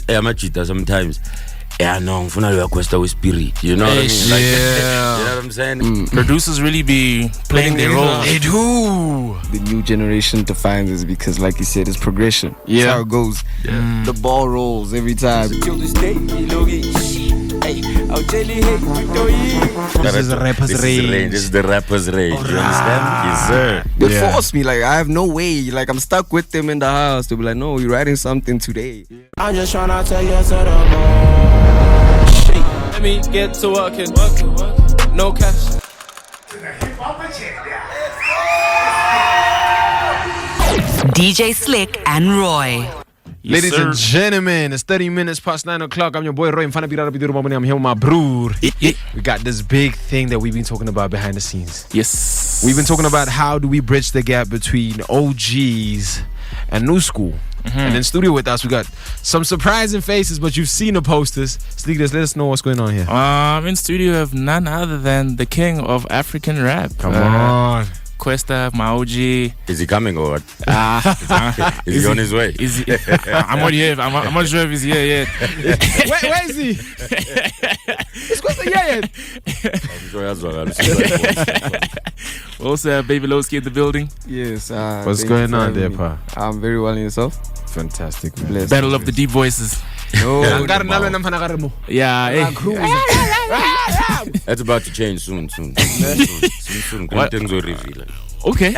amachita sometimes. Yeah, no, ngifuna lo Kwesta with spirit. You know what I mean? Like, yeah. You know what I'm saying? Producers really be playing their role. They do. The new generation defines this because, like you said, it's progression. Yeah. That's how it goes. Yeah. The ball rolls every time. This is rapper's rage. This is the rapper's rage. You understand? Yes, sir. They force me. Like, I have no way. Like, I'm stuck with them in the house. They'll be like, no, you're writing something today. I'm just trying to tell you to the shit. Let me get to working. No cash. DJ Slick and Roy. Ladies and gentlemen, it's 30 minutes past 9 o'clock. I'm your boy Roy. I'm here with my broer. We got this big thing that we've been talking about behind the scenes. Yes. We've been talking about how do we bridge the gap between OGs and new school. And in studio with us, we got some surprising faces, but you've seen the posters. Sleekers, let us know what's going on here. In studio, have none other than the king of African rap. Come on. Kwesta, my OG. Is he coming or what? Is he on his way? Is he? I'm not here. I'm not sure if he's here yet. Where is he? It's Kwesta here yet. I'm sure that's what I'm Also have Babylowsk1 in the building. Yes. What's going on there, Pa? I'm very well in yourself. Fantastic, man. Blessed. Battle of the deep voices. No, Yeah. Hey. That's about to change soon. Soon. What? Things will reveal. Okay.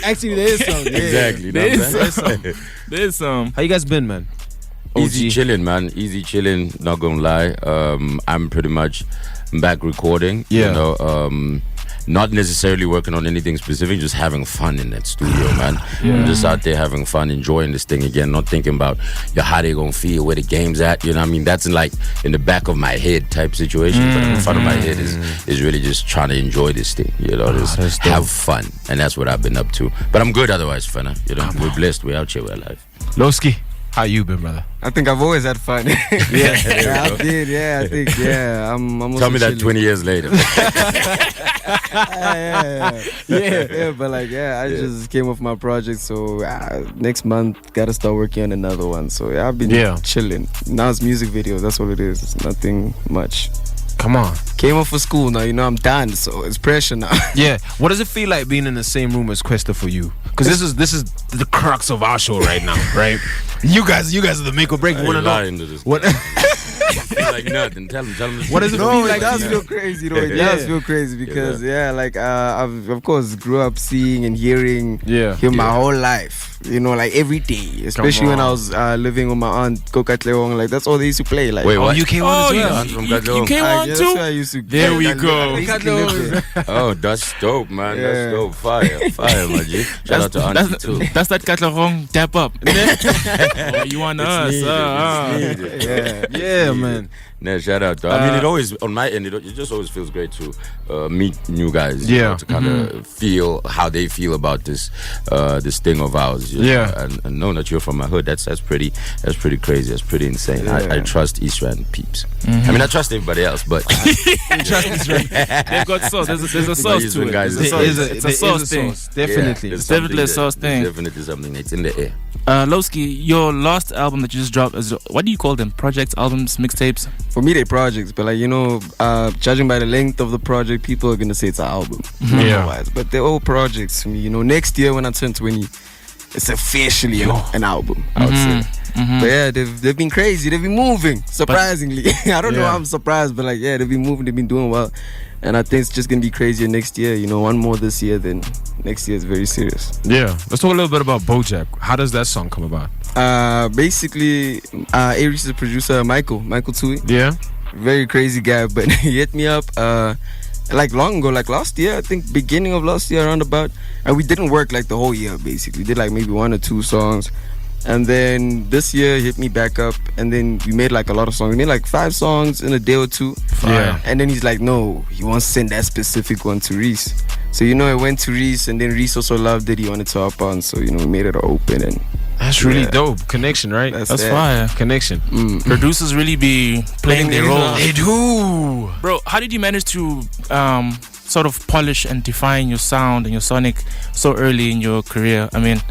Actually, there is some. Yeah. Exactly. There's some. How you guys been, man? Easy chilling, man. Easy chilling. Not gonna lie. I'm pretty much back recording. Yeah. You know, not necessarily working on anything specific, just having fun in that studio, man. I'm just out there having fun, enjoying this thing again, not thinking about how they gonna feel, where the game's at, you know what I mean? That's in the back of my head type situation, but in front of my head is really just trying to enjoy this thing, you know, just have fun, and that's what I've been up to. But I'm good otherwise, fella, you know, we're blessed, we're out here, we're alive. Lowski, how you been, brother? I think I've always had fun. Yeah, I did. Yeah, I think. Yeah, I'm Tell me that 20 years later. yeah. But like, I just came off my project, so next month gotta start working on another one. So I've been chilling. Now it's music videos. That's what it is. It's nothing much. Come on. Came off for school now. You know I'm done, so it's pressure now. Yeah. What does it feel like being in the same room as Kwesta for you? Because this is the crux of our show right now, right? You guys are the make or break. You want to know what? Feel like nothing. Tell him. What does it feel like? It does feel crazy, though. It does feel crazy because I've of course grew up seeing and hearing him my whole life. You know, like every day, especially when I was living with my aunt Kokatleong. Like that's all they used to play. Like, wait, what? You came on as well. You came on that's too. where I used to. There we go. Oh, that's dope, man. That's dope. Fire, my G. Shout out to Auntie too. That's that Katlarong tap up. You want us? Yeah, man. Yeah, shout out. I mean, it always on my end. It just always feels great to meet new guys. You know, to kind of feel how they feel about this thing of ours. You know? And know that you're from my hood. That's pretty crazy. That's pretty insane. I trust East Rand peeps. I mean, I trust everybody else, but trust East Rand. They've got sauce. There's a sauce to it. It's a sauce thing. Definitely. It's definitely a sauce thing. Definitely something. It's in the air. Lowski, your last album that you just dropped, what do you call them? Projects, albums, mixtapes? For me, they're projects, but like, you know, judging by the length of the project, people are gonna say it's an album. But they're all projects for me. You know, next year when I turn 20, it's officially an album, I would say. But yeah, they've been crazy. They've been moving, surprisingly. I don't know how I'm surprised, but like, they've been moving. They've been doing well. And I think it's just going to be crazier next year. You know, one more this year, then next year is very serious. Yeah. Let's talk a little bit about Bojack. How does that song come about? Basically, Aries is the producer, Michael Tui. Yeah. Very crazy guy, but he hit me up like long ago, like last year, I think beginning of last year around about. And we didn't work like the whole year, basically. We did like maybe 1 or 2 songs. And then this year he hit me back up, and then we made like a lot of songs. We made like 5 songs in a day or 2. Yeah. And then he's like, no, he wants to send that specific one to Reese. So, you know, it went to Reese, and then Reese also loved it. He wanted to hop on, so, you know, we made it open. And that's really dope. Connection, right? That's fire. Connection. Producers really be playing their role. They do. Bro, how did you manage to sort of polish and define your sound and your sonic so early in your career? I mean,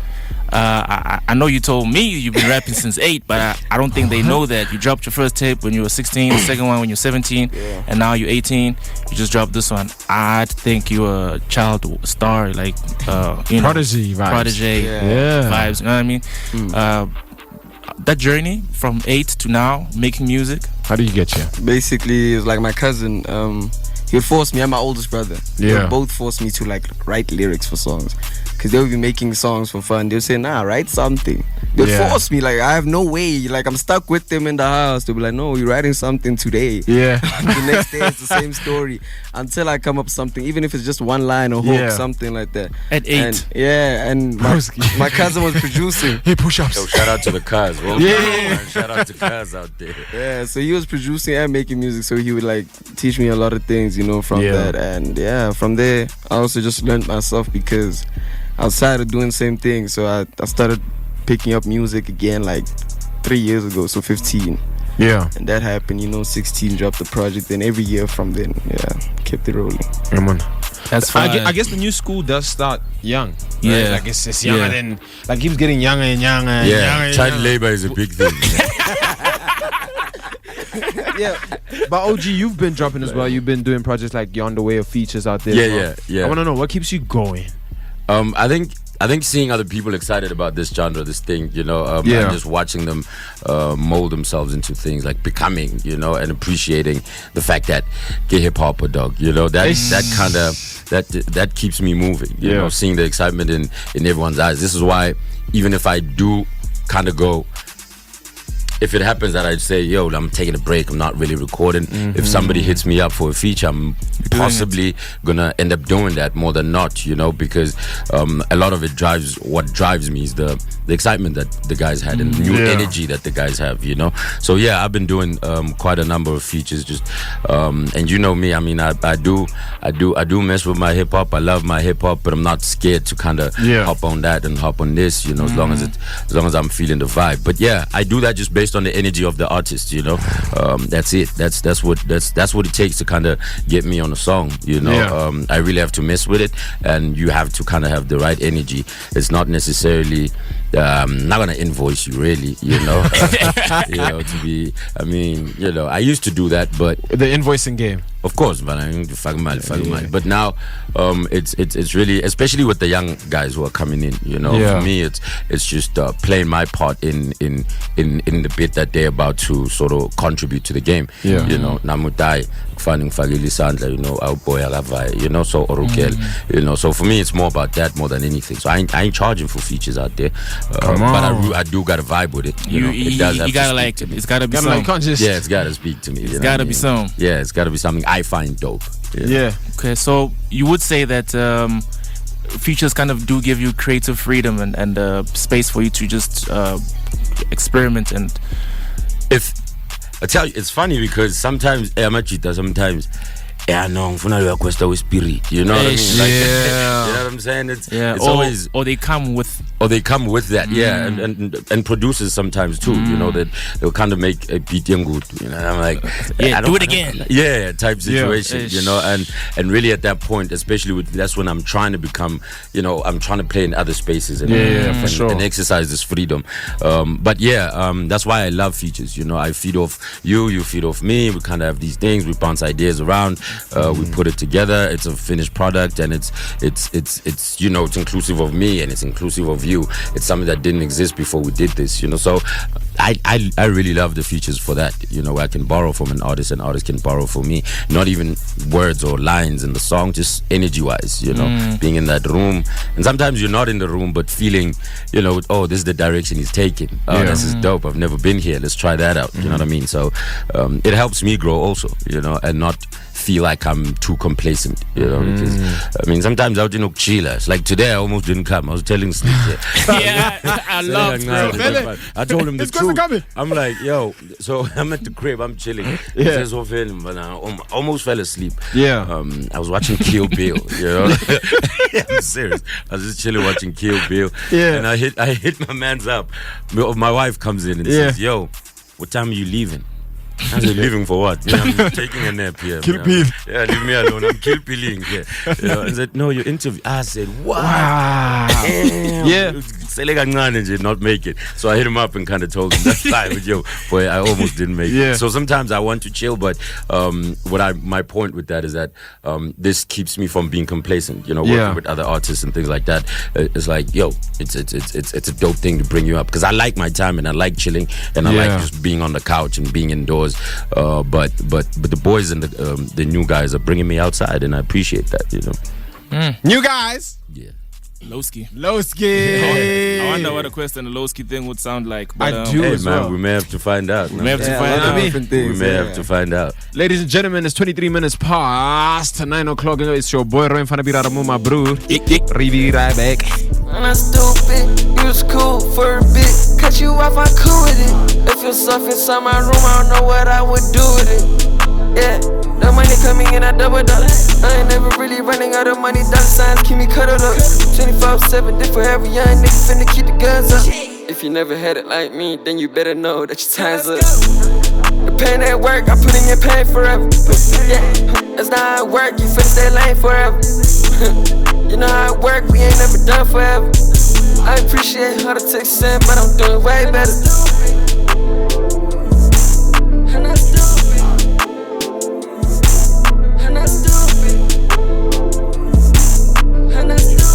I know you told me you've been rapping since 8, but I don't think they know that you dropped your first tape when you were 16, the second one when you're 17, and now you're 18. You just dropped this one. I think you're a child star, like prodigy vibes. Prodigy vibes. You know what I mean? That journey from 8 to now making music. How do you get here? Basically, it's like my cousin. He would force me. I'm my oldest brother. They would both force me to like write lyrics for songs, because they would be making songs for fun. They would say, "Nah, write something." They would force me. Like, I have no way. Like, I'm stuck with them in the house. They'll be like, "No, you're writing something today." Yeah. The next day it's the same story until I come up with something, even if it's just one line or hook, something like that. At 8. And my cousin was producing. Hey, push-ups. Yo, shout out to the cuz. Shout out to cuz out there. Yeah, so he was producing and making music, so he would like teach me a lot of things, you know, from that. And from there I also just learned myself, because I was tired of doing the same thing. So I started picking up music again like 3 years ago, so 15. Yeah. And that happened, you know, 16 dropped the project, and every year from then, kept it rolling. Yeah, man. That's fine. I guess the new school does start young. Yeah. Right? Like it's younger than, like, keeps getting younger and younger and younger and child younger. labor is a big thing. Yeah, but OG, you've been dropping as well. You've been doing projects like You're on the Way of features out there. Yeah. I want to know, what keeps you going? I think seeing other people excited about this genre, this thing, you know, and just watching them mold themselves into things, like becoming, you know, and appreciating the fact that get hip hop a dog, you know, that keeps me moving, you know, seeing the excitement in everyone's eyes. This is why, even if I do kind of go, if it happens that I'd say, yo, I'm taking a break, I'm not really recording. If somebody hits me up for a feature, I'm possibly gonna end up doing that more than not, you know, because a lot of it what drives me is the excitement that the guys had and the new energy that the guys have, you know. So yeah, I've been doing quite a number of features, just and you know me, I mean, I do mess with my hip hop. I love my hip hop, but I'm not scared to kind of hop on that and hop on this, you know, as long as I'm feeling the vibe. But yeah, I do that just based on the energy of the artist, you know. That's it. That's what it takes to kind of get me on a song, you know. I really have to mess with it, and you have to kind of have the right energy. It's not necessarily not gonna invoice you, really, you know. You know, to be, I mean, you know, I used to do that, but the invoicing game, of course, but I fuck money. But now, it's really, especially with the young guys who are coming in, you know. For me, it's just playing my part in the bit that they're about to sort of contribute to the game. You know, namutai finding fagili sandla, you know, our boy Alavai, you know, so Orukel, you know. So for me, it's more about that more than anything. So I ain't charging for features out there, but I do got a vibe with it. You know, it does have you gotta to like speak to me. it's gotta be some. Yeah, it's gotta speak to me. It's gotta be some. Yeah, it's gotta be something I find dope. Yeah. Okay, so you would say that features kind of do give you creative freedom and space for you to just experiment. And if I tell you, it's funny because sometimes sometimes no, ngifuna Kwesta with spirit, you know what I mean? Like, you know what I'm saying? It's always, or they come with that, and producers sometimes too, you know, that they'll kind of make a beat good, you know, and I'm like, do it again, type situation, you know, and really at that point, especially that's when I'm trying to become, you know, I'm trying to play in other spaces and and exercise this freedom. But that's why I love features, you know. I feed off you feed off me. We kind of have these things, we bounce ideas around. We put it together. It's a finished product, and it's you know, it's inclusive of me and it's inclusive of you. It's something that didn't exist before we did this, you know. So I really love the features for that, you know. I can borrow from an artist and artist can borrow from me, not even words or lines in the song, just energy wise, you know, being in that room. And sometimes you're not in the room but feeling, you know, oh, this is the direction he's taking. This is dope. I've never been here, let's try that out. You know what I mean? So it helps me grow also, you know, and not feel like I'm too complacent, you know, because I mean, sometimes I would, chill. It's like today I almost didn't come. I was telling Sleep I love I told him the truth. I'm like, yo, so I'm at the crib, I'm chilling. He says, oh, but I almost fell asleep. I was watching Kill Bill, you know. I'm serious. I was just chilling watching Kill Bill. And I hit my man's up. My wife comes in and says, yo, what time are you leaving? I said, leaving for what? Yeah, I'm taking a nap here. Kill Bill. Yeah, leave me alone. I'm kill pilling here. You know, and said, no, your interview. I said, wow. damn. Yeah. Not make it. So I hit him up and kind of told him that's fine with you, boy. I almost didn't make Yeah. it. So sometimes I want to chill, but my point with that is that this keeps me from being complacent. You know, working with other artists and things like that. It's like, yo, it's a dope thing to bring you up because I like my time and I like chilling and I like just being on the couch and being indoors. But the boys and the new guys are bringing me outside, and I appreciate that. You know, New guys. yeah. Lowski. Lowski. I wonder what a Kwesta and the Lowski thing would sound like. But, I do Hey as man, well. we may have to find out. We may have to Yeah, find a lot of out. different We things. may yeah. have to find out. Ladies and gentlemen, it's 23 minutes past 9 o'clock. It's your boy Roy Fanabira, my bro. Rivi right back. I'm not stupid, you was cool for a bit. Cut you off, I'm cool with it. If you're soft inside my room, I don't know what I would do with it. Yeah, the money coming in, I double up. I ain't never really running out of money, dollar signs keep me cuddled up. 24/7, this for every young nigga finna keep the guns up. If you never had it like me, then you better know that your time's up. The pain at work, I put in your pain forever. Yeah, that's not how it work, you finna stay lame forever. You know how it work, we ain't never done forever. I appreciate how the text sent, but I'm doing way better. I'm not stupid. I'm not stupid. I'm not stupid.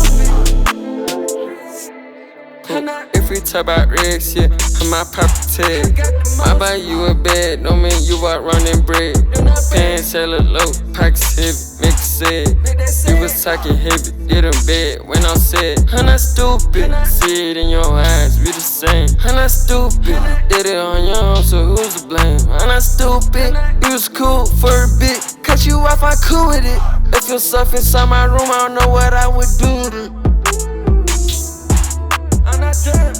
If we talk about rigs, yeah, I'm my property. I buy you a bed, don't mean you out running bread. Pants hella low, pockets heavy, make it. You was talking heavy, did 'em bad when I'm said. I'm not stupid, see it in your eyes, we the same. I'm not stupid, did it on your own, so who's to blame? I'm not stupid, you was cool for a bit. Cut you off, I'm cool with it. If you're soft inside my room, I don't know what I would do with it. I'm not done.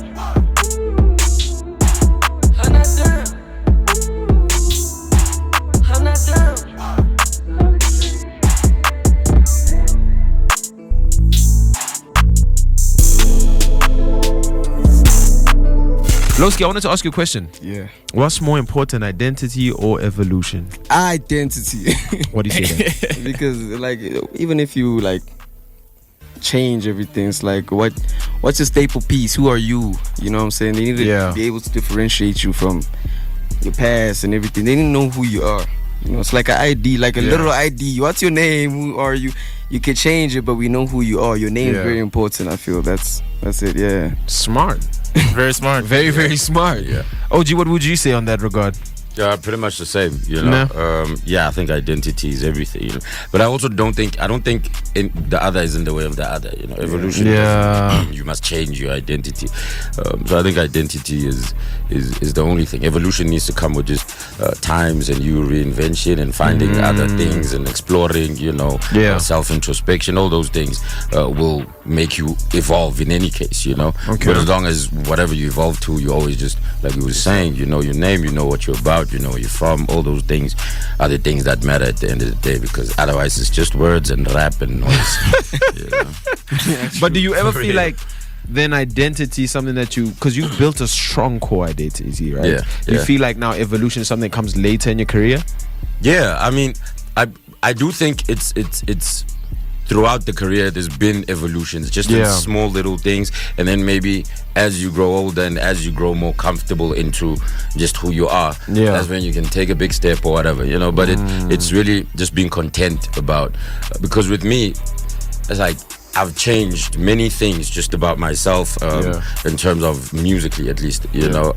I'm not done. I'm not done. Lowski, I wanted to ask you a question. Yeah. What's more important, identity or evolution? Identity. What do you say then? Because like even if you like change everything, it's like what's your staple piece? Who are you? You know what I'm saying? They need to be able to differentiate you from your past and everything. They didn't know who you are. You know, it's like an ID, like a little ID. What's your name? Who are you? You can change it, but we know who you are. Your name is very important. I feel that's it. Yeah. Smart. Very smart. Very, very smart. Yeah. OG, what would you say on that regard? Yeah, pretty much the same, you know. No. Yeah, I think identity is everything, you know. But I also don't think the other is in the way of the other, you know. Evolution. You must change your identity. So I think identity is the only thing. Evolution needs to come with just times and you reinvention and finding other things and exploring, you know, self-introspection. All those things will make you evolve in any case, you know. Okay. But as long as whatever you evolve to, you always just, like we were saying, you know your name, you know what you're about, you know where you're from. All those things are the things that matter at the end of the day, because otherwise it's just words and rap and noise. You know? But do you ever feel like then identity is something that because you've built a strong core identity, right? Yeah, You feel like now evolution is something that comes later in your career? Yeah, I mean, I do think it's throughout the career there's been evolutions, just in small little things, and then maybe as you grow older and as you grow more comfortable into just who you are, that's when you can take a big step or whatever, you know. But it's really just being content about, because with me it's like I've changed many things just about myself, in terms of musically, at least, you know.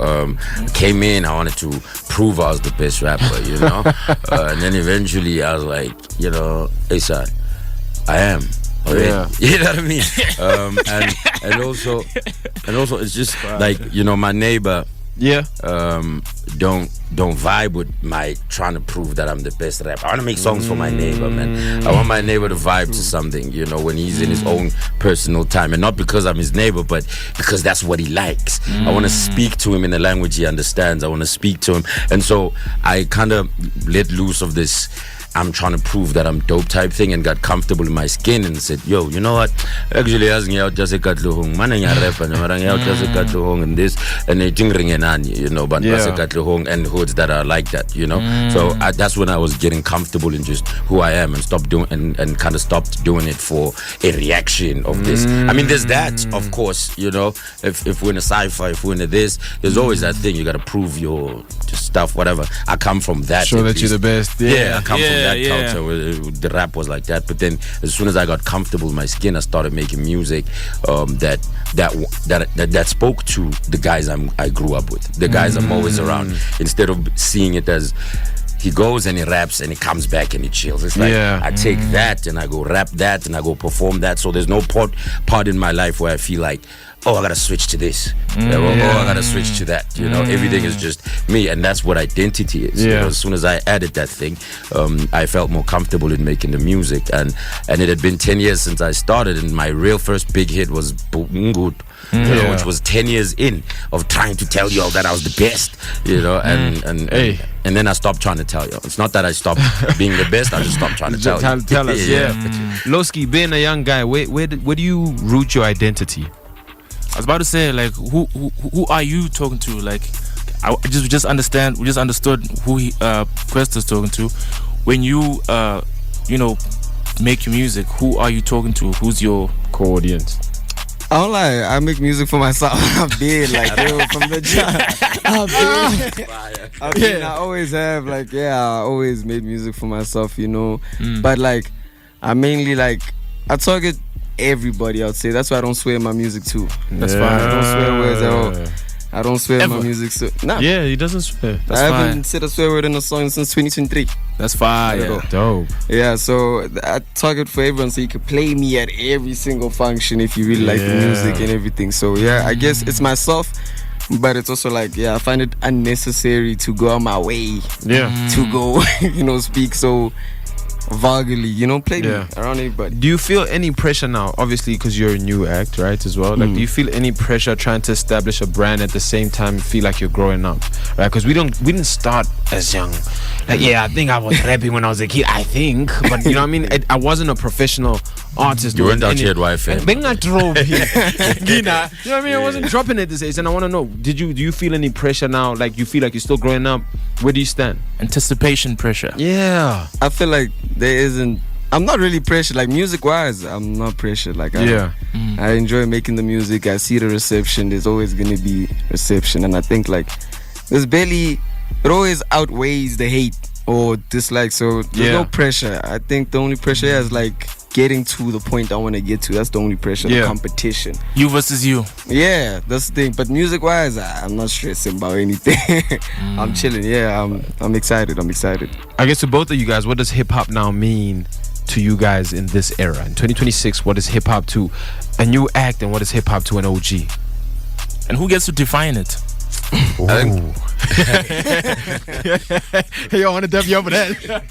Came in, I wanted to prove I was the best rapper, you know. And then eventually I was like, you know, hey son, I am. You know what I mean? And also it's just like, you know, my neighbor don't vibe with my trying to prove that I'm the best rapper. I want to make songs for my neighbor, man. I want my neighbor to vibe to something, you know, when he's in his own personal time, and not because I'm his neighbor, but because that's what he likes. I want to speak to him in a language he understands. I want to speak to him, and so I kind of let loose of this I'm trying to prove that I'm dope type thing, and got comfortable in my skin and said, yo, you know what? Actually, asking out just a katluhung, man, and rap and out just a katluhung and this and a tingring and you know, but just a katluhung and hoods that are like that, you know. So that's when I was getting comfortable in just who I am and stopped doing and kind of stopped doing it for a reaction of this. I mean, there's that, of course, you know. If we're in a sci-fi, if we're in a this, there's always that thing. You got to prove your just stuff, whatever. I come from that. Show that you're the best. Yeah, I come from that culture where the rap was like that. But then, as soon as I got comfortable in my skin, I started making music that spoke to the guys I grew up with, the guys I'm always around. Instead of seeing it as he goes and he raps and he comes back and he chills. It's like I take that and I go rap that and I go perform that. So there's no part in my life where I feel like, oh, I gotta switch to this. Oh, I gotta switch to that. You know, everything is just me, and that's what identity is. You know, as soon as I added that thing, I felt more comfortable in making the music, and it had been 10 years since I started, and my real first big hit was Bungut, which was 10 years in of trying to tell y'all that I was the best. You know, and then I stopped trying to tell y'all. It's not that I stopped being the best. I just stopped trying to tell you. Tell us, Lowski, being a young guy, where do you root your identity? I was about to say, like, who are you talking to? Like, we just understood who Kwesta's talking to. When you make your music, who are you talking to? Who's your co-audience? I don't lie, I make music for myself. I've been like, from the jump. I always have, like, I always made music for myself, you know. But like, I mainly like, I target everybody, I would say. That's why I don't swear in my music too. That's fine. I don't swear words at all. I don't swear in my music. So, nah. Yeah, he doesn't swear. I haven't said a swear word in a song since 2023. That's fine. Dope. Yeah, so I target for everyone so you can play me at every single function if you really like the music and everything. So yeah, I guess it's myself, but it's also like, I find it unnecessary to go on my way to go, speak so vulgarly, play me around everybody. Do you feel any pressure now, obviously, because you're a new act, right, as well? Like, do you feel any pressure trying to establish a brand at the same time feel like you're growing up, right? Because we didn't start as young. Like, I think I was rapping when I was a kid, I think, but you know what I mean? I wasn't a professional artist. You weren't out here at YFM. You know what I mean? I wasn't dropping it this age, and I want to know, do you feel any pressure now? Like, you feel like you're still growing up? Where do you stand? Anticipation pressure. Yeah. I feel like there isn't. I'm not really pressured. Like, music wise, I'm not pressured. Like, I enjoy making the music. I see the reception. There's always gonna be reception, and I think like it always outweighs the hate or dislike. So there's no pressure. I think the only pressure is like getting to the point I want to get to. That's the only pressure. The competition. You versus you. Yeah, that's the thing. But music wise, I'm not stressing about anything. I'm chilling. Yeah, I'm excited. I guess to both of you guys, what does hip hop now mean to you guys in this era? In 2026, what is hip hop to a new act, and what is hip hop to an OG? And who gets to define it? Hey, I want to dub you over that.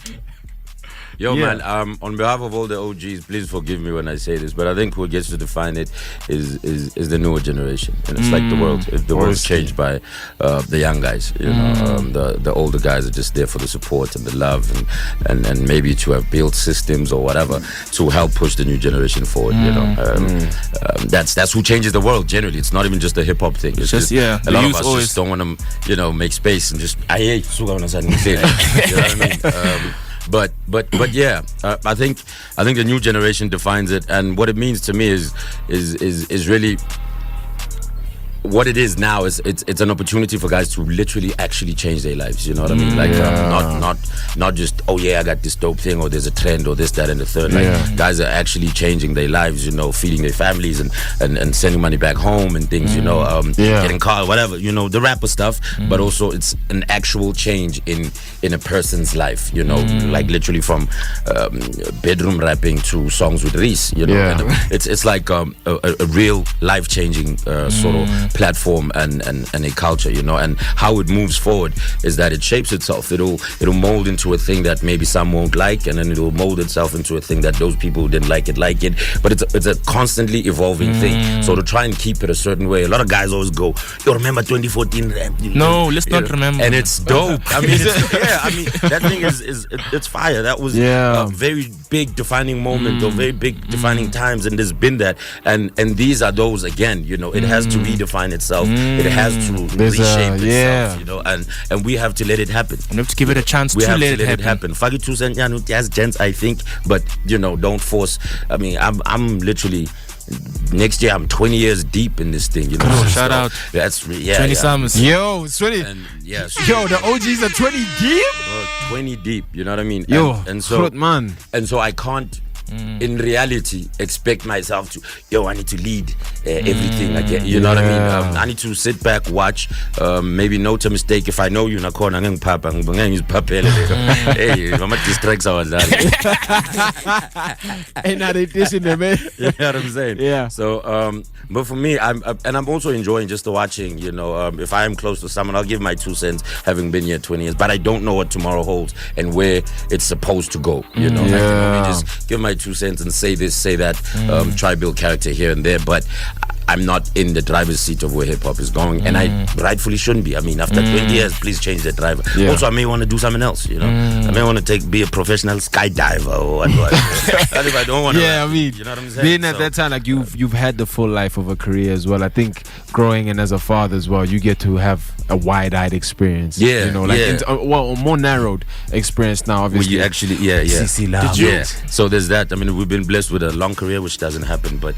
Yo, man, on behalf of all the OGs, please forgive me when I say this, but I think what gets to define it is the newer generation. And it's like the world. The world's changed by the young guys. You know, the older guys are just there for the support and the love and maybe to have built systems or whatever to help push the new generation forward. You know, that's who changes the world generally. It's not even just a hip hop thing. It's just a lot of us just don't want to, make space and just you know what I mean? But yeah, I think the new generation defines it, and what it means to me is really what it is now. Is it's an opportunity for guys to literally actually change their lives. You know what I mean? Like not just I got this dope thing, or there's a trend, or this, that, and the third. Like guys are actually changing their lives. You know, feeding their families and sending money back home and things. You know, getting cars, whatever. You know, the rapper stuff. But also it's an actual change in a person's life. You know, like literally from bedroom rapping to songs with Reese. You know, and it's like a real life changing sort of platform and a culture, you know, and how it moves forward is that it shapes itself. It'll mold into a thing that maybe some won't like, and then it'll mold itself into a thing that those people who didn't like it. But it's a constantly evolving thing. So to try and keep it a certain way, a lot of guys always go, "Yo, remember 2014 rap?" No, let's not remember. And it's dope. I mean, that thing it's fire. That was a very big defining moment or very big defining times, and there's been that, and these are those again. You know, it has to redefine itself. It has to reshape itself. You know, and we have to let it happen. We have to give it a chance we to have let to it happen. Fuck it, 2 cents, yes, gents, I think, but you know, don't force. I mean, I'm literally. Next year, I'm 20 years deep in this thing, you know. Shout out. That's 20 summers. Yo, it's 20. And yeah, Yo, the OGs are 20 deep. 20 deep. You know what I mean? Yo, and so man. And so I can't, in reality, expect myself to. I need to lead everything. You know what I mean? I need to sit back, watch, maybe note a mistake. If I know you, nakona ngeng papa, ngeng is papele. Hey, mama distracts our dad. Ain't not dissing them, man. You know what I'm saying? Yeah. So, but for me, I'm also enjoying just the watching. You know, if I am close to someone, I'll give my 2 cents, having been here 20 years. But I don't know what tomorrow holds and where it's supposed to go. You know, I can only just give my 2 cents and say this, say that, try build character here and there. But I'm not in the driver's seat of where hip hop is going, and I rightfully shouldn't be. I mean, after 20 years, please change the driver. Yeah. Also, I may want to do something else. You know, I may want to be a professional skydiver or what. If I don't want to. Yeah, I mean, you know what I'm saying? being at that time, like you've had the full life of a career as well. I think growing and as a father as well, you get to have a wide-eyed experience. Yeah, you know, like a more narrowed experience now. Obviously, you actually, CC Love. Did you? Yeah. So there's that. I mean, we've been blessed with a long career, which doesn't happen, but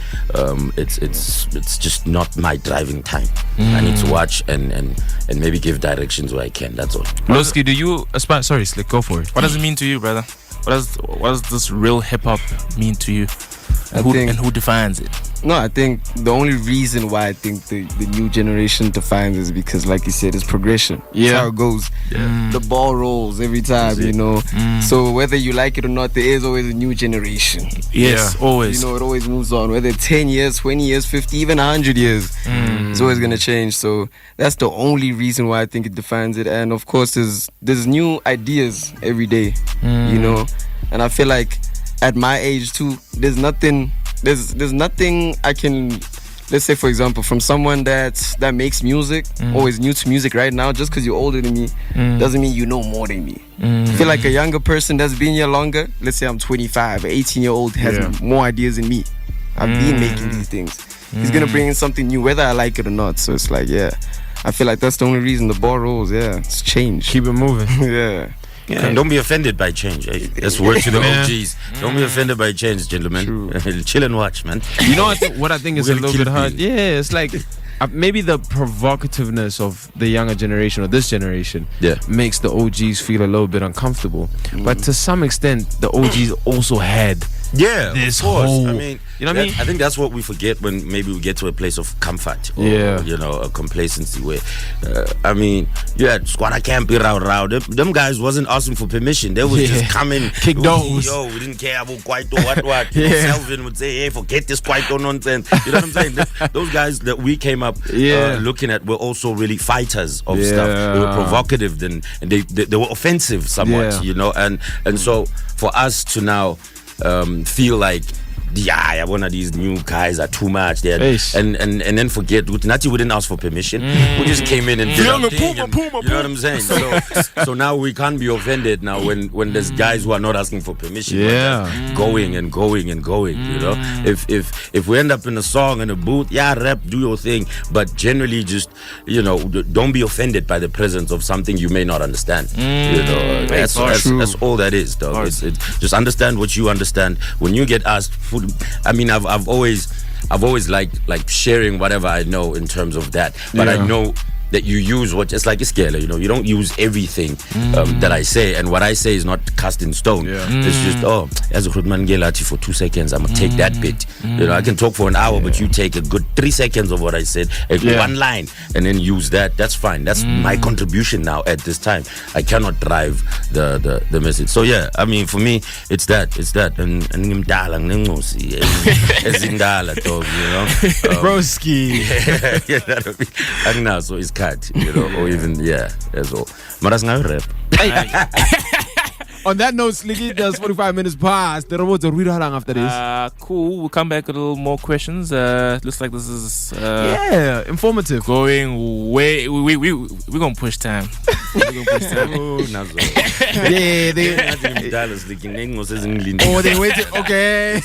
it's just not my driving time. I need to watch and maybe give directions where I can. That's all. Lowski, do you aspire? Sorry, Slick, go for it. What does it mean to you, brother? What does this real hip hop mean to you? And who defines it? No, I think the only reason why I think the new generation defines is because, like you said, it's progression. Yeah. That's how it goes. Yeah. The ball rolls every time, you know. So whether you like it or not, there is always a new generation. Yes, always. You know, it always moves on. Whether 10 years, 20 years, 50, even 100 years, it's always going to change. So that's the only reason why I think it defines it. And of course, there's new ideas every day, you know. And I feel like at my age too, there's nothing I can, let's say for example, from someone that makes music or is new to music right now, just because you're older than me doesn't mean you know more than me. I feel like a younger person that's been here longer, let's say I'm 25, an 18-year-old has more ideas than me. I've been making these things. He's gonna bring in something new whether I like it or not. So it's like, I feel like that's the only reason the ball rolls. It's change. Keep it moving. Yeah, don't be offended by change. That's word to the OGs. Don't be offended by change, gentlemen. Chill and watch, man. You know what I think is a little bit hard? it. Yeah, it's like maybe the provocativeness of the younger generation or this generation makes the OGs feel a little bit uncomfortable. But to some extent, the OGs also had this of course. whole, I mean, you know what I mean? I think that's what we forget when maybe we get to a place of comfort or, you know, a complacency where, I mean, Squatter can't be rao. Them guys wasn't asking for permission. They would just come in. Kick doors. Yo, we didn't care about Kwaito, what. Selvin would say, hey, forget this Kwaito nonsense. You know what I'm saying? Those guys that we came up looking at were also really fighters of stuff. They were provocative and they were offensive somewhat, you know? And so for us to now feel like one of these new guys are too much there, and then forget Nati wouldn't ask for permission. We just came in and did our thing, you know what I'm saying? So now we can't be offended now when there's guys who are not asking for permission, going and going, you know. If we end up in a song in a booth, rap, do your thing, but generally just, you know, don't be offended by the presence of something you may not understand. You know, that's all that is, dog. It's just understand what you understand. When you get asked, I mean, I've always liked like sharing whatever I know in terms of that, but I know that you use what, it's like a scalar, you know, you don't use everything that I say, and what I say is not cast in stone. It's just, as a Khudman Gelati for 2 seconds, I'm gonna take that bit. You know, I can talk for an hour, but you take a good 3 seconds of what I said, one line, and then use that. That's fine. That's my contribution now at this time. I cannot drive the message. So yeah, I mean, for me, it's that, and ngimdala ngingosi, ezindala dog, you know, broski. Yeah, I think now so it's cut, you know, or even as well. But that's not rap. On that note, Slicky, there's 45 minutes past. The robots are really long after this. Cool. We'll come back with a little more questions. Looks like this is informative. Going way. We're gonna push time. We're gonna push time. They waited. Okay.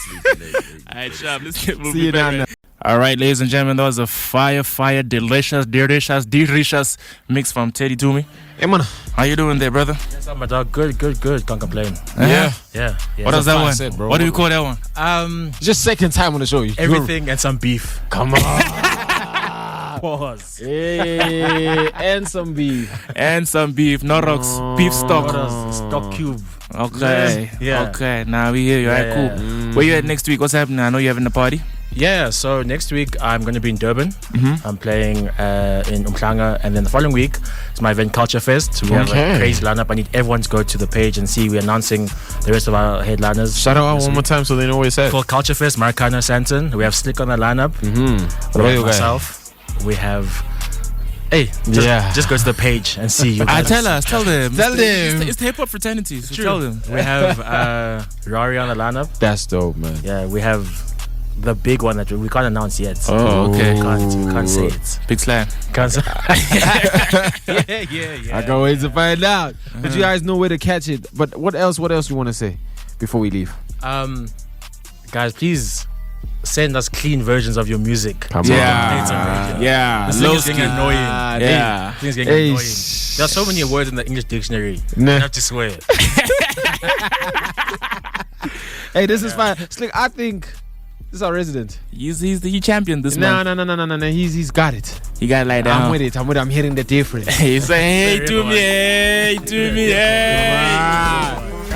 All right, Shab, let's get moving. See you down there. All right, ladies and gentlemen, that was a fire, delicious mix from Teddy Toomey. Hey, man. How you doing there, brother? Yes, my dog. Good. Can't complain. Yeah. What does that one? Said, bro. What do you call that one? Just second time on the show. Everything and some beef. Come on. Pause. Hey, and some beef. Not rocks. Beef stock. Stock cube. Okay. Yeah. Okay. Now we hear you. All right, cool. Where you at next week? What's happening? I know you're having a party. Yeah, so next week I'm going to be in Durban. I'm playing in Umhlanga, and then the following week is my event Culture Fest. We have a crazy lineup. I need everyone to go to the page and see. We're announcing the rest of our headliners. Shout out one more time so they know what it's at. For Culture Fest, Marikana Santon. We have Slick on the lineup. We have myself. We have... Hey, just go to the page and see. You guys. Tell them. It's the hip hop fraternity. So tell them. We have Rari on the lineup. That's dope, man. Yeah, we have the big one that we can't announce yet. Oh, okay. We can't say it. Big slam. Can't say. I can't wait to find out. But you guys know where to catch it. But what else you want to say before we leave? Guys, please send us clean versions of your music. Come on. Yeah. This thing is getting annoying. Things getting annoying. There are so many words in the English dictionary. You have to swear it. Hey, this is fine. Slick, I think this is our resident. He's the champion this month. No. He's got it. He got it like that. I'm with it. I'm hearing the difference. He's saying, hey to me.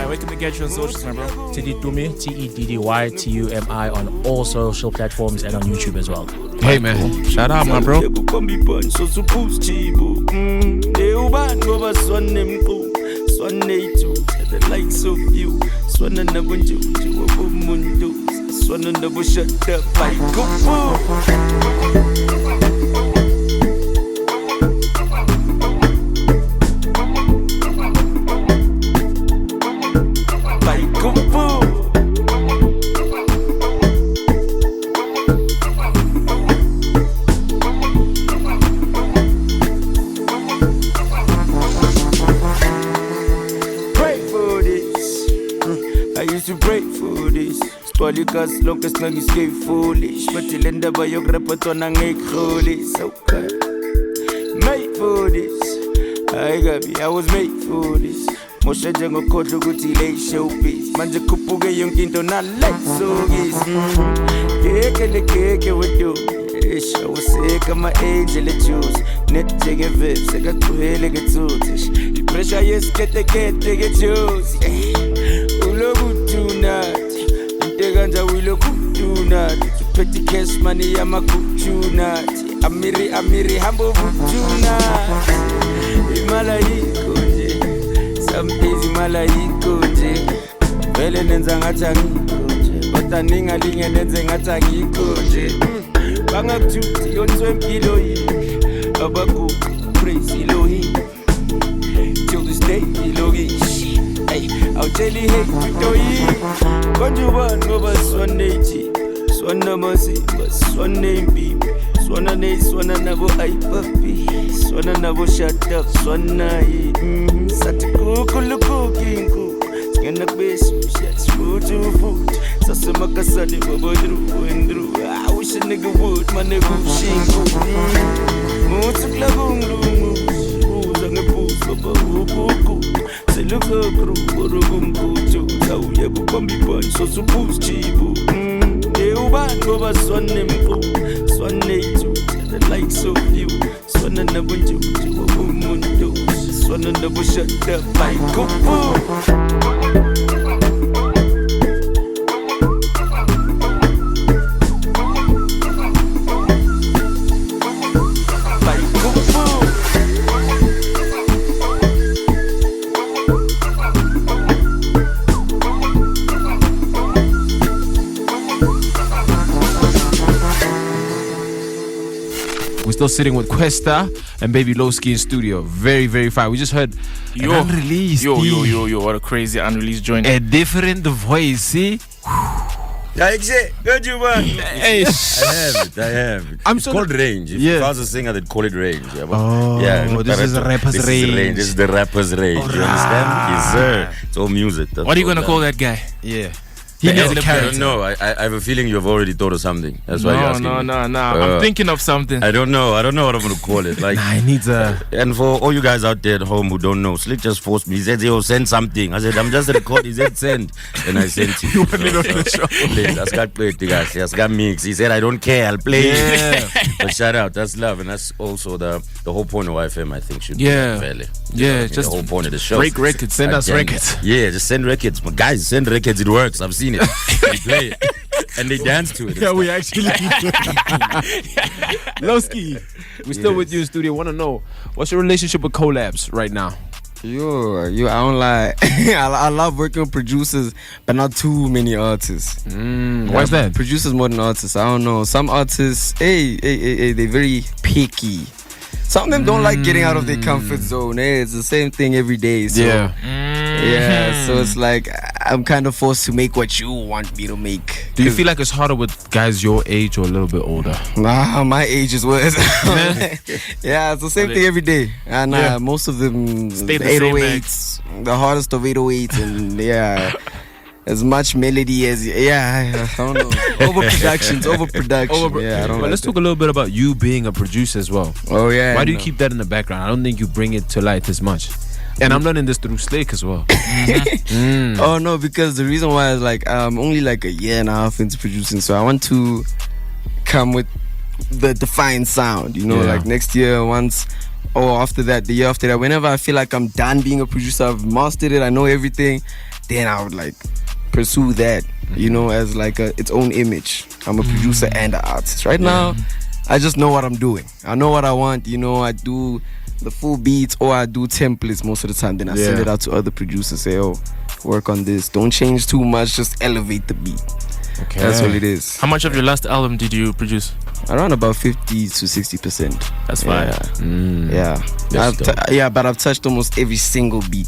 Where can they get you on socials, my bro? Teddy Toomey, TEDDYTUMI on all social platforms and on YouTube as well. Hey, man. Shout out, my bro. Because long as long you stay foolish, but you end up by your repertoire and make holy. So made for this. I was made for this. Mosha jango koto guti lay showbiz. Manje kupuge yung kinto na like so gis. Keke with you. I was sick of my angel choose. Net jenge vibes, I got to hele get tootish. The pressure yes get choose. Ulo good tonight. Ganja wilo kutunati Petty cash money yama kutunati Amiri hambo kutunati Imala hikoje Some days imala hikoje Vele nenza ngata ngikoje Ota ninga linge nenze ngata ngikoje Banga kututi yonzwe mpilo hii Abaku praise Elohim Till this day Elohim Hey, I'll tell you hate to do it. What you want, go by Swan Nature, Swan Namasi, but Swan name beam, Swan Nate, Swan Nabo, I puppy, Swan Nabo shut up, Swan Nai, Satiku, cooking cook, Skin the base, shots food to food, Sasamakasani, Bobo Drew, and Drew. I wish a nigga would, my nigga, shingle, Moons of Lagoon, Moons on the boots, Baba, who look up, Burugum, Kutu, Tauya, Bumbi Punch, so suppose Chibu. They uban over Swan name, Swan nature. the likes of you. Swana na bunjuju wa umuntu. Swana na bushut up by kupu. We're still sitting with Kwesta and Babylowsk1 in studio. Very, very fine. We just heard an unreleased. Yo, what a crazy unreleased joint. A different voice, see? Good you man. I have it. It's called range. If I was a singer, they'd call it range. Yeah, this is the rapper's range. This is the rapper's range. You understand? Yes, sir. It's all music. What are you gonna call that guy? Yeah. I don't know. I have a feeling you've already thought of something. That's why you're asking me. No. I'm thinking of something. I don't know what I'm gonna call it. Like, he needs a. And for all you guys out there at home who don't know, Slick just forced me. He said, "Yo, send something." I said, "I'm just recording." He said, "Send," and I sent it. You want me on the show? Please, I got played, guys. I got mix. He said, "I don't care. I'll play it." But shout out, that's love, and that's also the whole point of YFM. I think should be fairly. Just the whole point of the show. Break records. Send us records. Yeah, just send records. But guys, send records. It works. I've seen it. They play it. And they dance to it. Yeah, we actually. Lowski, we're still with you in studio. Want to know what's your relationship with Collabs right now? Yo, I don't lie. I love working with producers, but not too many artists. Why's that? Producers more than artists. I don't know. Some artists, they're very picky. Some of them don't like getting out of their comfort zone. It's the same thing every day. So, yeah, so it's like I'm kind of forced to make what you want me to make. Do you feel like it's harder with guys your age or a little bit older? Nah, my age is worse. Yeah, it's the same thing every day. And most of them, Stay the 808s, the hardest of 808s, and as much melody as I don't know. Overproduction. I don't But let's talk a little bit about you being a producer as well. Oh yeah. Why do you keep that in the background? I don't think you bring it to light as much. And I'm learning this through Slick as well. Oh no, because the reason why is like I'm only like a year and a half into producing, so I want to come with the defined sound. Like next year, after that, the year after that, whenever I feel like I'm done being a producer, I've mastered it, I know everything, then I would like pursue that, as like its own image. I'm a producer and an artist. Right now, I just know what I'm doing. I know what I want. I do the full beats or I do templates most of the time. Then I send it out to other producers. Say, work on this. Don't change too much. Just elevate the beat. Okay, that's what it is. How much of your last album did you produce? Around about 50 to 60%. That's fine. But I've touched almost every single beat.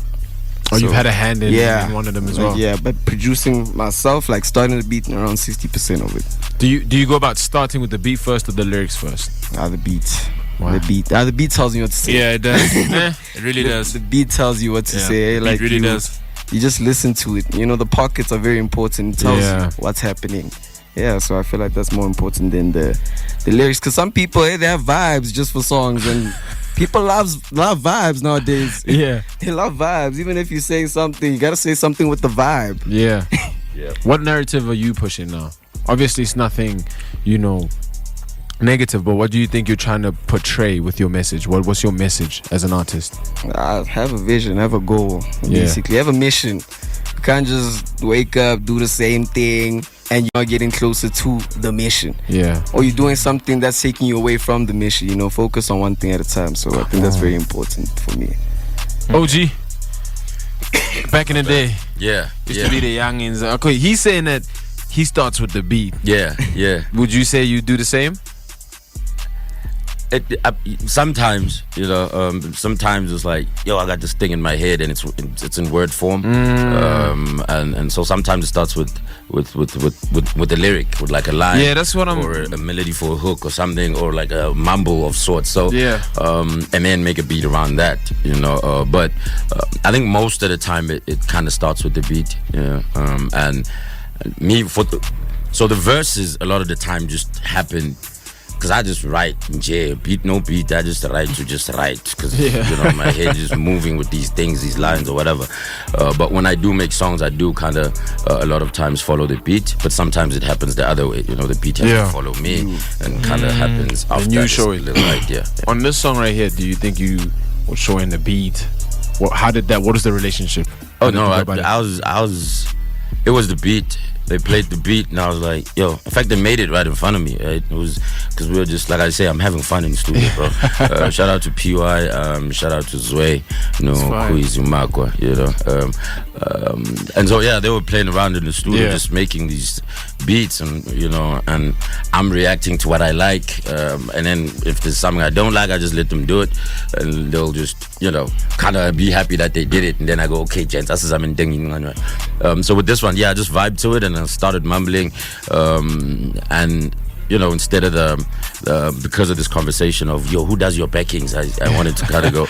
Oh, so, you've had a hand in one of them as well. Yeah, but producing myself, like starting the beat, around 60% of it. Do you go about starting with the beat first or the lyrics first? The beat. Wow. The beat tells you what to say. Yeah, it does. It really does. The beat tells you what to say. Like, it really does. You just listen to it. The pockets are very important. It tells you what's happening. Yeah, so I feel like that's more important than the lyrics. Because some people, they have vibes just for songs, and people love vibes nowadays. Yeah, they love vibes. Even if you say something, you gotta say something with the vibe. Yeah. What narrative are you pushing now? Obviously, it's nothing, negative. But what do you think you're trying to portray with your message? What's your message as an artist? Have a vision, have a goal. Basically, have a mission. You can't just wake up, do the same thing, and you're getting closer to the mission. Yeah. Or you're doing something that's taking you away from the mission. Focus on one thing at a time. So I think that's very important for me. OG, back in the day, used to be the youngins. Okay, he's saying that he starts with the beat. Yeah. Would you say you do the same? Sometimes, sometimes it's like, I got this thing in my head and it's in word form, and so sometimes it starts with the lyric, with like a line, that's what or a melody for a hook or something, or like a mumble of sorts. So and then make a beat around that, but I think most of the time it kind of starts with the beat, and me so the verses a lot of the time just happen because I just write, beat no beat, I just write to just write, because my head is moving with these things, these lines or whatever. But when I do make songs, I do kind of a lot of times follow the beat, but sometimes it happens the other way. The beat has to follow me, and kind of happens after you that, show it. Little idea. On this song right here, do you think you were showing the beat? What is the relationship? Oh no, I was. It was the beat. They played the beat, and I was like, yo. In fact, they made it right in front of me. Right? It was because we were just, like I say, I'm having fun in the studio, bro. Shout out to PY, shout out to Zway, Kuizu Makwa, and so they were playing around in the studio, just making these beats, and and I'm reacting to what I like, and then if there's something I don't like, I just let them do it, and they'll just kind of be happy that they did it, and then I go, okay, gents, that's what I'm in. So with this one, I just vibed to it, and I started mumbling, and instead of because of this conversation of who does your backings, I wanted to kind of go,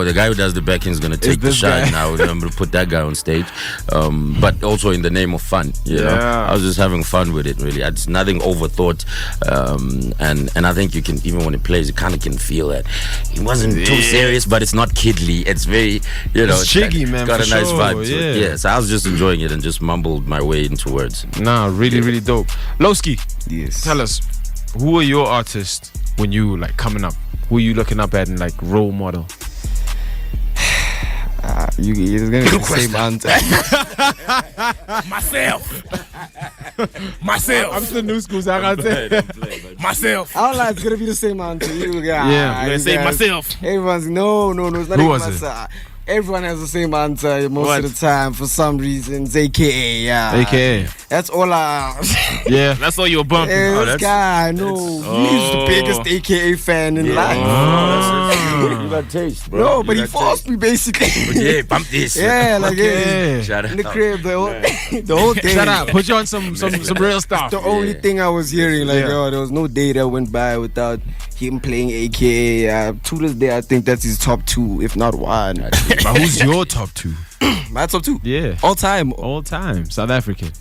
the guy who does the backings is gonna take the shine now. I'm gonna put that guy on stage, but also in the name of fun. I was just having fun with it. Really, it's nothing overthought, and I think you can, even when it plays, you kind of can feel that it wasn't too serious, but it's not kiddly. It's very it's jiggy, man. Got a nice vibe to it. Yeah, so I was just enjoying it and just mumbled my way into words. Nah, really dope. Lowski, yes, tell us, who are your artists when you coming up? Who are you looking up at and role model? You're gonna get the same answer. Myself. I'm still new school, so I gotta say myself. I don't like it's gonna be the same answer. You guys, I'm gonna say myself. Everyone's no, it's not Who even was myself. Everyone has the same answer most of the time for some reasons. AKA, AKA. That's all I. That's all you were bumping. This guy, he's the biggest AKA fan in life. You got taste, bro. No, but he forced me basically. Bump this. Yeah, Shout in the out. crib, the whole thing. Shut up. Put you on some real stuff. The only thing I was hearing, there was no day that went by without him playing AKA. To this day, I think that's his top 2, if not 1. But who's your top 2? My top 2? Yeah. All time. South African.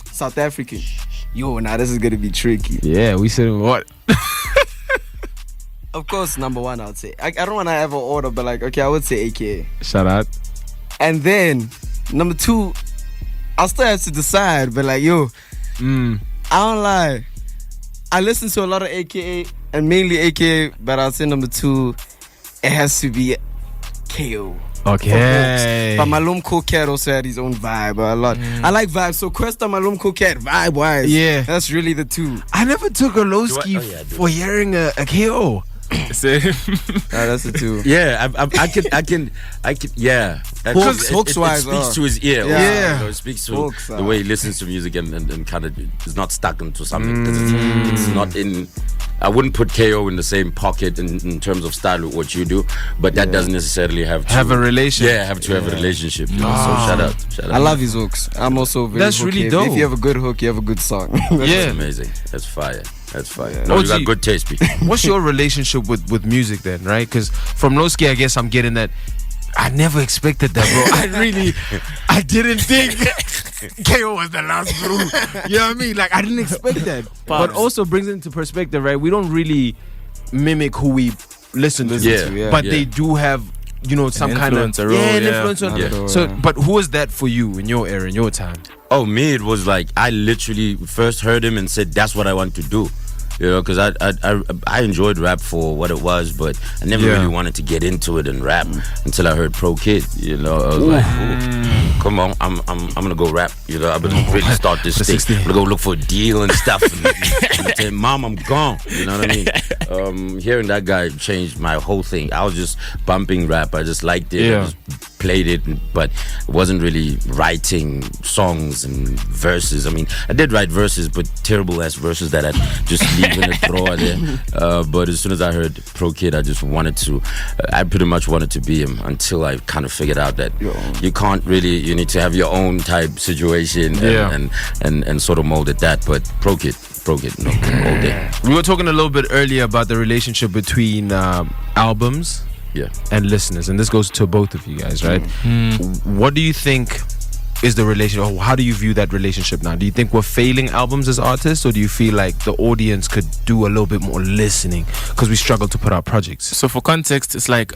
Yo, now this is gonna be tricky. Yeah, we said what? Of course, number 1, I would say. I don't want to ever order, but I would say AKA. Shout out. And then number 2, I still have to decide, but I don't lie. I listen to a lot of AKA and mainly AKA, but I'll say number 2, it has to be KO. Okay. But Malum Coquette also had his own vibe a lot. I like vibes. So Kwesta, Malum Coquette, vibe-wise. Yeah. That's really the 2. I never took a Lowski for hearing a KO. That's the 2. Yeah, I can. Yeah. Hooks-wise, it speaks to his ear. Yeah. It speaks to Hooks, the way he listens to music and kind of is not stuck into something. 'Cause it's not in. I wouldn't put KO in the same pocket in terms of style with what you do, but that doesn't necessarily have to have a relationship. Yeah, have to have a relationship. So shout out. I love his hooks. I'm also very That's really dope. If you have a good hook, you have a good song. That's amazing. That's fire. No, you got good taste, B. What's your relationship with music then, right? Because from Lowski, I guess I'm getting that. I never expected that, bro. I didn't think KO was the last group. You know what I mean? I didn't expect that. But also brings it into perspective, right? We don't really mimic who we listen to. But they do have, some kind of influence on. So, but who was that for you in your era, in your time? Oh, me, it was I literally first heard him and said, that's what I want to do. Because I enjoyed rap for what it was, but I never really wanted to get into it and rap until I heard Pro Kid. I was like, come on, I'm gonna go rap. I'm gonna really start this thing. I'm gonna go look for a deal and stuff. And tell Mom, I'm gone. You know what I mean? Hearing that guy changed my whole thing. I was just bumping rap. I just liked it. I just played it, but it wasn't really writing songs and verses. I mean, I did write verses, but terrible ass verses that I'd just leave in a drawer there. But as soon as I heard Pro Kid, I just wanted to. I pretty much wanted to be him until I kind of figured out that you can't really. You need to have your own type situation and sort of mold it that. But Pro Kid, all day. We were talking a little bit earlier about the relationship between albums. And listeners, and this goes to both of you guys, right? What do you think is the relationship? Or how do you view that relationship now? Do you think we're failing albums as artists, or do you feel like the audience could do a little bit more listening because we struggle to put out projects? So for context, it's like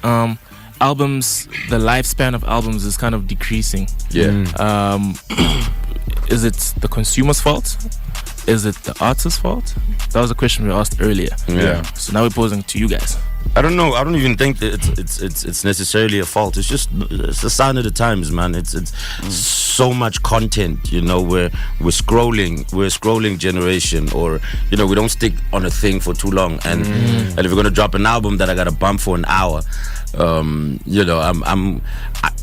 albums, the lifespan of albums is kind of decreasing. Is it the consumer's fault? Is it the artist's fault? That was a question we asked earlier. So now we're posing to you guys. I don't know. I don't even think that it's necessarily a fault. It's just it's the sign of the times, man. It's so much content, you know. We're a scrolling generation, or you know, we don't stick on a thing for too long. And if we're gonna drop an album that I gotta bump for an hour, you know,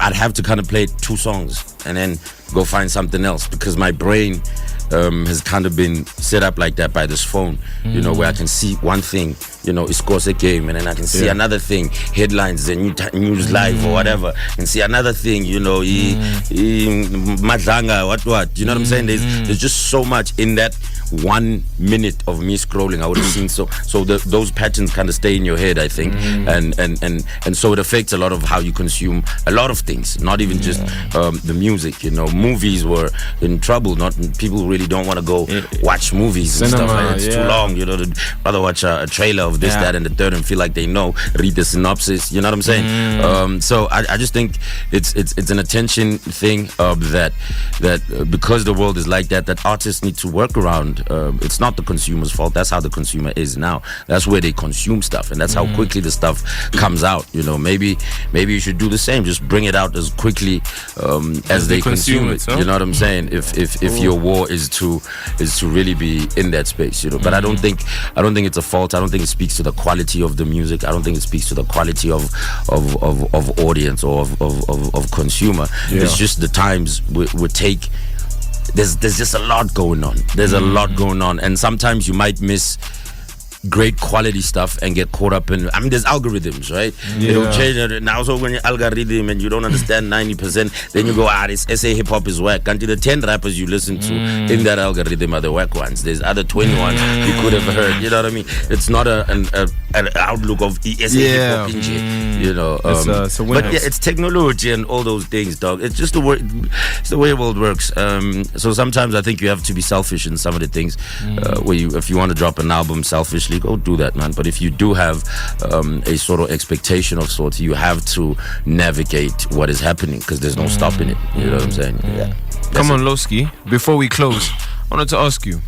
I'd have to kind of play 2 songs and then go find something else, because my brain has kind of been set up like that by this phone, you know, where I can see one thing, you know, it scores a game, and then I can see another thing, headlines, the news live or whatever, and see another thing, you know, madlanga, what, you know what I'm saying? There's just so much in that 1 minute of me scrolling. I would have seen those patterns kind of stay in your head, I think, and so it affects a lot of how you consume a lot of things, not even just the music, you know. Movies were in trouble. Not people really don't want to go watch movies and stuff like that. It's too long, you know. They'd rather watch a trailer of this, that, and the third, and feel like they know, read the synopsis, you know what I'm saying? So I just think it's an attention thing, that because the world is like that artists need to work around. It's not the consumer's fault. That's how the consumer is now. That's where they consume stuff, and that's how quickly the stuff comes out, you know. Maybe you should do the same. Just bring it out as quickly as they consume it. You know what I'm saying? If your war is to really be in that space, you know. But I don't think it's a fault. I don't think it speaks to the quality of the music. I don't think it speaks to the quality of audience or of consumer. It's just the times we take. There's just a lot going on. There's a lot going on, and sometimes you might miss great quality stuff and get caught up in. I mean, there's algorithms, right? It'll change it now. So when you algorithm and you don't understand 90%, then you go, this SA hip hop is whack. Until the 10 rappers you listen to in that algorithm are the whack ones. There's other 21 you could have heard. You know what I mean? It's not an outlook of SA hip hop, you know. But yeah, it's technology and all those things, dog. It's just the way the world works. So sometimes I think you have to be selfish in some of the things. Where if you want to drop an album selfishly, go do that, man. But if you do have a sort of expectation of sorts, you have to navigate what is happening, because there's no stopping it. You know what I'm saying? Come on, Lowski. Before we close, I wanted to ask you,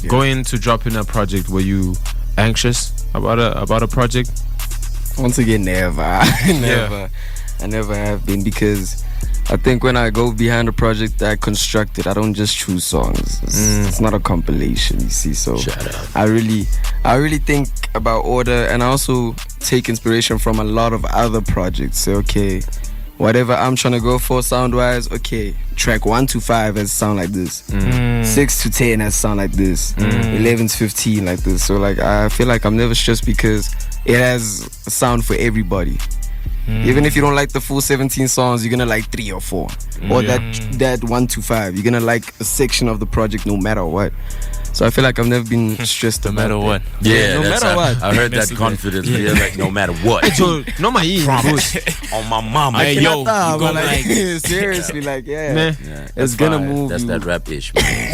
going to dropping a project, were you anxious about a project? Once again, never. I never have been, because I think when I go behind a project I construct it, I don't just choose songs. It's not a compilation, you see. So I really think about order, and I also take inspiration from a lot of other projects. So, okay, whatever I'm trying to go for sound wise, okay, track 1 to 5 has sound like this, 6 to 10 has sound like this, 11 to 15 like this. So like I feel like I'm never stressed, because it has a sound for everybody. Even if you don't like the full 17 songs, you're gonna like 3 or 4, or that 1 to 5. You're gonna like a section of the project no matter what. So I feel like I've never been stressed no matter what. Yeah, no matter what. I heard that confidence. Yeah, like no matter what. No, my promise on my mama. Hey, yo, you go like seriously, like it's gonna move. That's you. that rap ish, man.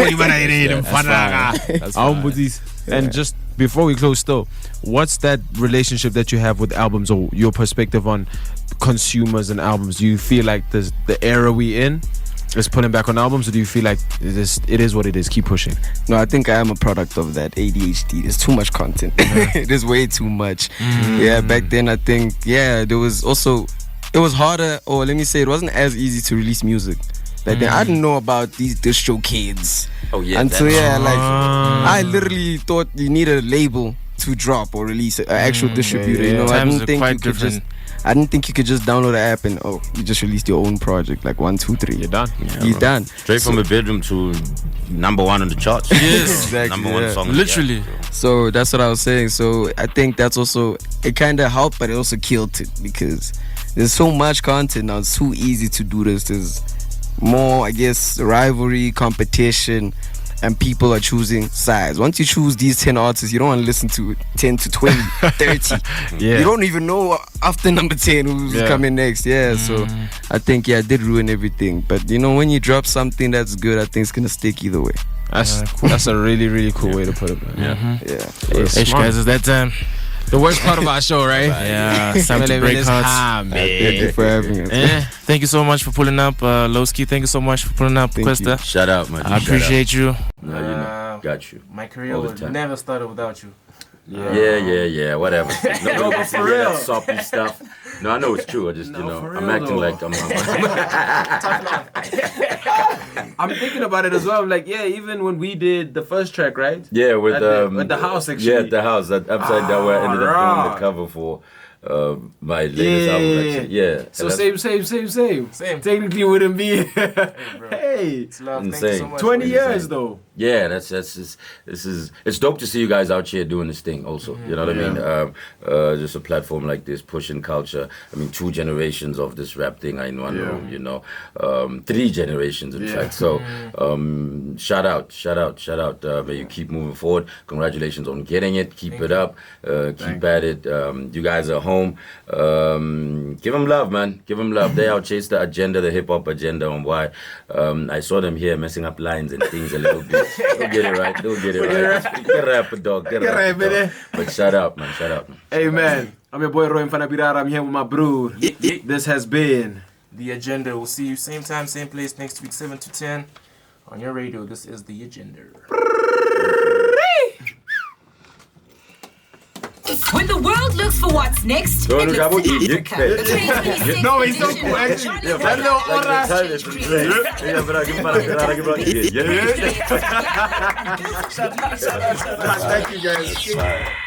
That's fine. And just before we close, though, what's that relationship that you have with albums, or your perspective on consumers and albums? Do you feel like the era we in is putting back on albums, or do you feel like it is what it is, keep pushing? No, I think I am a product of that ADHD. There's too much content. There's way too much. Yeah, back then I think there was also, it was harder, or let me say, it wasn't as easy to release music. Back then I didn't know about these distro kids. Until I literally thought you needed a label to drop or release an actual distributor. You know, I didn't think you could just download the app and you just released your own project, like 1, 2, 3. You're done. You're done. Straight from a bedroom to number 1 on the charts. Yes, exactly. Number 1 song. Literally. So that's what I was saying. So I think that's also, it kind of helped, but it also killed it, because there's so much content now. It's too easy to do this. There's more, I guess, rivalry, competition. and people are choosing sides. Once you choose these 10 artists, you don't want to listen to 10 to 20, 30. You don't even know after number 10 who's coming next. So I think it did ruin everything. But you know, when you drop something that's good, I think it's gonna stick either way. That's a really, really cool way to put it, man. Hey, guys, is that time? The worst part of our show, right? Yeah, it's time to break hearts. Thank you for having us. Thank you so much for pulling up, Lowski. Thank you so much for pulling up, Kwesta. Shout out, man. I appreciate you. No, you know, got you. My career would never started without you. Yeah, whatever. No, but for real. That soppy stuff. No, I know it's true. I just, I'm acting like I'm. I'm thinking about it as well. Like, even when we did the first track, right? Yeah, with the house actually. Yeah, the house. That upside down where I ended up doing the cover for my latest album. Actually. So same. Technically wouldn't be. Hey, it's love. Insane. Thank you so much. 20 years though. Yeah, that's just, it's dope to see you guys out here doing this thing also. You know what I mean? Just a platform like this, pushing culture. I mean, 2 generations of this rap thing. I know, 3 generations in fact. So shout out. May you keep moving forward. Congratulations on getting it. Keep it up. Keep at it. You guys are home. Give them love, man. Give them love. They outchase the agenda, the hip hop agenda on why. I saw them here messing up lines and things a little bit. They'll get it right. Get rap, dog. Get rap, But shout out, man. Hey, man. I'm your boy Roy Mfanabirara. I'm here with my bro. This has been The Agenda. We'll see you same time, same place next week, 7 to 10 on your radio. This is The Agenda. When the world looks for what's next, it looks to Africa. No, he's so cool, actually. That little aura. Thank you, guys.